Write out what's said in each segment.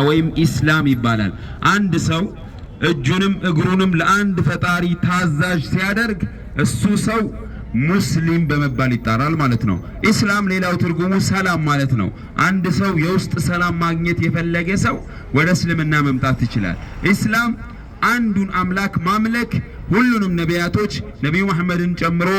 ወይም ኢስላም ይባላል። አንድ ሰው እጁንም እግሩንም ለአንድ ፈጣሪ ታዛዥ ሲያደርግ እሱ ሰው ሙስሊም በመባል ይጣራል ማለት ነው። ኢስላም ሌላው ትርጉሙ ሰላም ማለት ነው። አንድ ሰው የውስጥ ሰላም ማግኘት የፈለገ ሰው ወደ እስልምና መምጣት ይችላል። ኢስላም አንዱን አምላክ ማምለክ፣ ሁሉንም ነቢያቶች ነብዩ መሐመድን ጨምሮ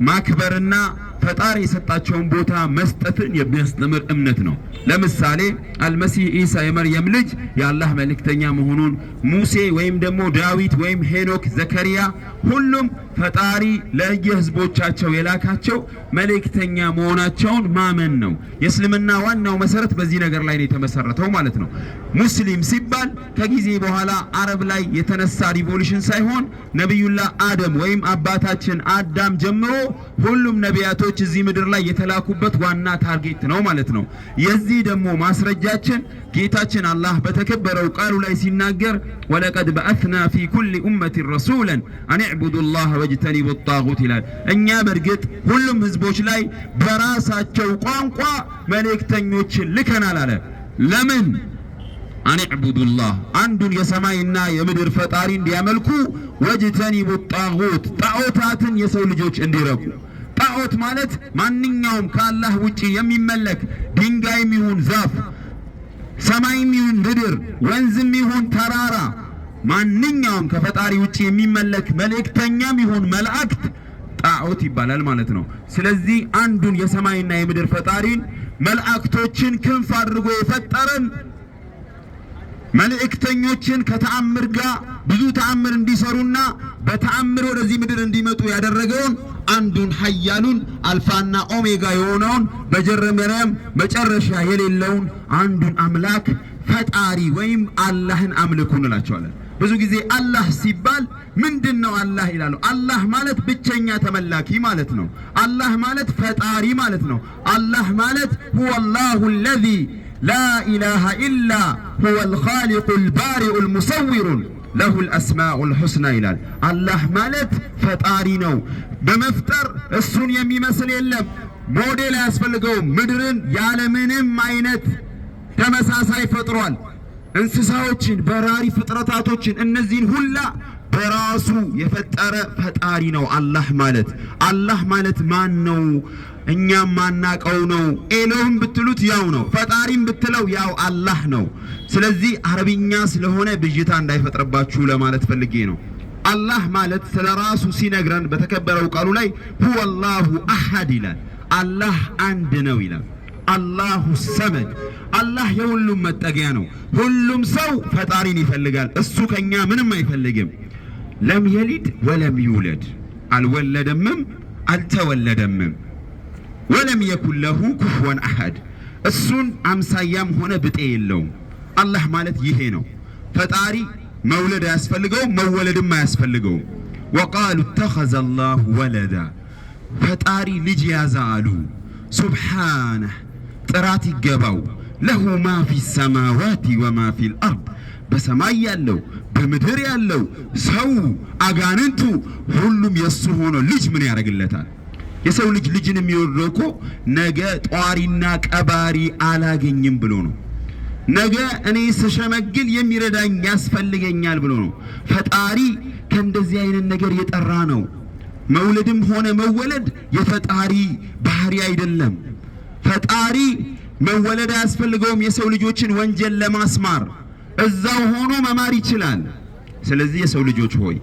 ማክበርና ፈጣሪ የሰጣቸውን ቦታ መስጠትን የሚያስተምር እምነት ነው። ለምሳሌ አልመሲህ ኢሳ የመርየም ልጅ የአላህ መልእክተኛ መሆኑን፣ ሙሴ ወይም ደግሞ ዳዊት ወይም ሄኖክ፣ ዘከሪያ ሁሉም ፈጣሪ ለየህዝቦቻቸው የላካቸው መልእክተኛ መሆናቸውን ማመን ነው። የእስልምና ዋናው መሰረት በዚህ ነገር ላይ ነው የተመሰረተው ማለት ነው። ሙስሊም ሲባል ከጊዜ በኋላ አረብ ላይ የተነሳ ሪቮሉሽን ሳይሆን ነብዩላህ አደም ወይም አባታችን አዳም ጀምሮ ሁሉም ነቢያቶች እዚህ ምድር ላይ የተላኩበት ዋና ታርጌት ነው ማለት ነው። የዚህ ደግሞ ማስረጃችን ጌታችን አላህ በተከበረው ቃሉ ላይ ሲናገር ወለቀድ በአትና ፊ ኩሊ ኡመቲ ረሱላን አን ዕቡዱላህ ወጅተኒቡ ጣጉት ይላል። እኛ በእርግጥ ሁሉም ህዝቦች ላይ በራሳቸው ቋንቋ መልእክተኞችን ልከናል አለ። ለምን? አን ዕቡዱላህ አንዱን የሰማይና የምድር ፈጣሪ እንዲያመልኩ፣ ወጅተኒቡ ጣጉት ጣዖታትን የሰው ልጆች እንዲረቁ። ጣዖት ማለት ማንኛውም ከአላህ ውጪ የሚመለክ ድንጋይም ይሁን ዛፍ፣ ሰማይም ይሁን ምድር፣ ወንዝም ይሁን ተራራ፣ ማንኛውም ከፈጣሪ ውጪ የሚመለክ መልእክተኛም ይሁን መላእክት ጣዖት ይባላል ማለት ነው። ስለዚህ አንዱን የሰማይና የምድር ፈጣሪን መላእክቶችን ክንፍ አድርጎ የፈጠረን መልእክተኞችን ከተአምር ጋር ብዙ ተአምር እንዲሰሩና በተአምር ወደዚህ ምድር እንዲመጡ ያደረገውን አንዱን ኃያሉን አልፋና ኦሜጋ የሆነውን በጀረመረም መጨረሻ የሌለውን አንዱን አምላክ ፈጣሪ ወይም አላህን አምልኩ እንላቸዋለን። ብዙ ጊዜ አላህ ሲባል ምንድነው አላህ ይላሉ። አላህ ማለት ብቸኛ ተመላኪ ማለት ነው። አላህ ማለት ፈጣሪ ማለት ነው። አላህ ማለት ሁወላሁ አለዚ ላ ኢላሃ ኢላ ሁወል ኻሊቁል ባሪኡል ሙሰዊሩን ለሁል አስማኡል ሁስና ይላል። አላህ ማለት ፈጣሪ ነው። በመፍጠር እሱን የሚመስል የለም። ሞዴል አያስፈልገውም። ምድርን ያለምንም አይነት ተመሳሳይ ፈጥሯል። እንስሳዎችን፣ በራሪ ፍጥረታቶችን፣ እነዚህን ሁላ በራሱ የፈጠረ ፈጣሪ ነው አላህ ማለት። አላህ ማለት ማን ነው? እኛም ማናቀው ነው። ኤሎህም ብትሉት ያው ነው፣ ፈጣሪም ብትለው ያው አላህ ነው። ስለዚህ አረብኛ ስለሆነ ብዥታ እንዳይፈጥርባችሁ ለማለት ፈልጌ ነው። አላህ ማለት ስለራሱ ሲነግረን በተከበረው ቃሉ ላይ ሁወላሁ አሐድ ይላል። አላህ አንድ ነው ይላል። አላሁ ሰመድ፣ አላህ የሁሉም መጠጊያ ነው። ሁሉም ሰው ፈጣሪን ይፈልጋል። እሱ ከኛ ምንም አይፈልግም። ለም የሊድ ወለም ይውለድ፣ አልወለደምም አልተወለደምም። ወለም የኩን ለሁ ኩፍወን አሐድ፣ እሱን አምሳያም ሆነ ብጤ የለውም። አላህ ማለት ይሄ ነው። ፈጣሪ መውለድ አያስፈልገውም፣ መወለድም አያስፈልገውም። ወቃሉ ተኸዘ አላሁ ወለዳ፣ ፈጣሪ ልጅ ያዘ አሉ። ሱብሓነህ፣ ጥራት ይገባው። ለሁ ማ ፊ ሰማዋቲ ወማ ፊል አርድ፣ በሰማይ ያለው በምድር ያለው ሰው አጋንንቱ ሁሉም የሱ ሆኖ ልጅ ምን ያደርግለታል? የሰው ልጅ ልጅን የሚወርደው እኮ ነገ ጧሪና ቀባሪ አላገኝም ብሎ ነው። ነገ እኔ ስሸመግል የሚረዳኝ ያስፈልገኛል ብሎ ነው። ፈጣሪ ከእንደዚህ አይነት ነገር የጠራ ነው። መውለድም ሆነ መወለድ የፈጣሪ ባህሪ አይደለም። ፈጣሪ መወለድ አያስፈልገውም። የሰው ልጆችን ወንጀል ለማስማር እዛው ሆኖ መማር ይችላል። ስለዚህ የሰው ልጆች ሆይ